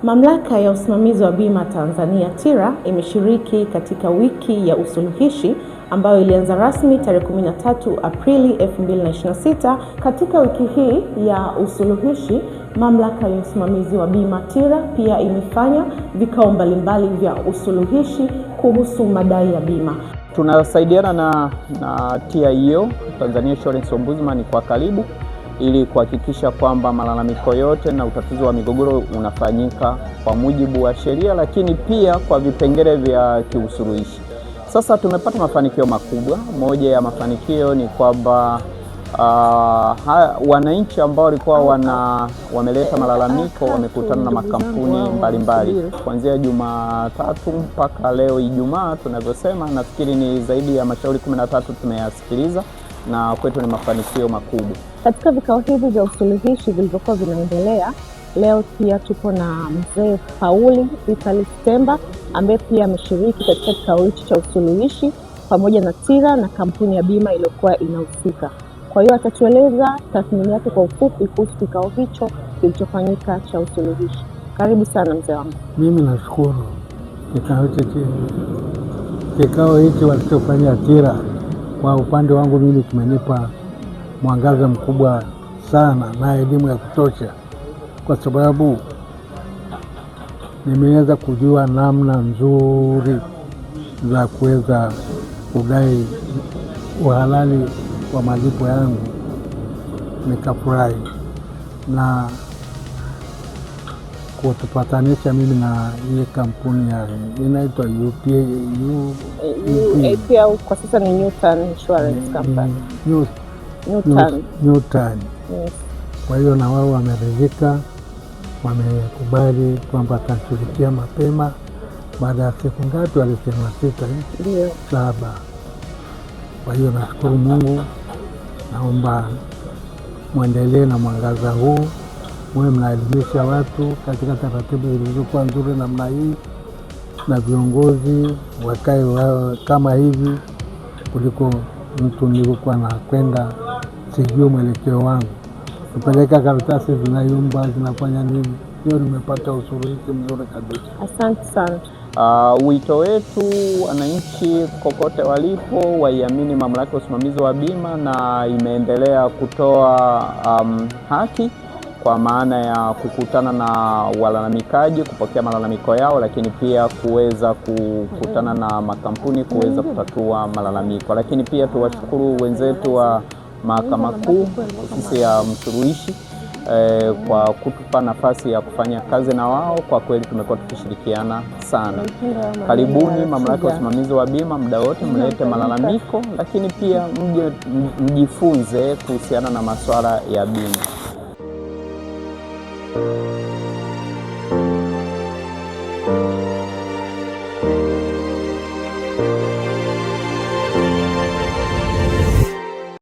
Mamlaka ya usimamizi wa bima Tanzania TIRA imeshiriki katika wiki ya usuluhishi ambayo ilianza rasmi tarehe 13 Aprili 2026. Katika wiki hii ya usuluhishi, mamlaka ya usimamizi wa bima TIRA pia imefanya vikao mbalimbali vya usuluhishi kuhusu madai ya bima. Tunasaidiana na TIO, Tanzania Insurance Ombudsman, kwa karibu ili kuhakikisha kwamba malalamiko yote na utatuzi wa migogoro unafanyika kwa mujibu wa sheria, lakini pia kwa vipengele vya kiusuluhishi. Sasa tumepata mafanikio makubwa. Moja ya mafanikio ni kwamba wananchi ambao walikuwa wameleta malalamiko wamekutana na makampuni mbalimbali kuanzia Jumatatu mpaka leo Ijumaa tunavyosema. Nafikiri ni zaidi ya mashauri 13 tumeyasikiliza na kwetu ni mafanikio makubwa. Katika vikao hivi vya usuluhishi vilivyokuwa vinaendelea, leo pia tupo na mzee Pauli Vitalis Temba ambaye pia ameshiriki katika kikao hichi cha usuluhishi pamoja na TIRA na kampuni ya bima iliyokuwa inahusika. Kwa hiyo atatueleza tathmini yake kwa ufupi kuhusu kikao hicho kilichofanyika cha usuluhishi. Karibu sana mzee wangu. Mimi nashukuru kikao hichi walichofanya TIRA. Kwa upande wangu mimi kimenipa mwangaza mkubwa sana na elimu ya kutosha, kwa sababu nimeweza kujua namna nzuri za kuweza kudai uhalali wa malipo yangu. Nikafurahi na kutupatanisha mimi na ile kampuni ya inaitwa APL, kwa sasa ni Newton Insurance Company. Newton. Yes. Kwa hiyo na wao wameridhika, wamekubali kwamba atashughulikia mapema. Baada ya siku ngapi walisema 6 7. Kwa hiyo nashukuru Mungu. Naomba muendelee na mwangaza huu, mwe mnaelimisha watu katika taratibu zilizokuwa nzuri namna hii, na viongozi wakae kama hivi, kuliko mtu nilikuwa na kwenda sijui mwelekeo wangu, kupeleka karatasi zinayumba zinafanya nini. Hiyo nimepata usuluhishi mzuri kabisa. Asante sana. Wito wetu, wananchi kokote walipo waiamini mamlaka ya usimamizi wa bima, na imeendelea kutoa haki kwa maana ya kukutana na walalamikaji, kupokea malalamiko yao, lakini pia kuweza kukutana na makampuni kuweza kutatua malalamiko. Lakini pia tuwashukuru wenzetu wa Mahakama Kuu, ofisi ya msuluhishi, kwa kutupa nafasi ya kufanya kazi na wao. Kwa kweli tumekuwa tukishirikiana sana. Karibuni mamlaka ya usimamizi wa bima, muda wote mlete malalamiko, lakini pia mjifunze kuhusiana na masuala ya bima.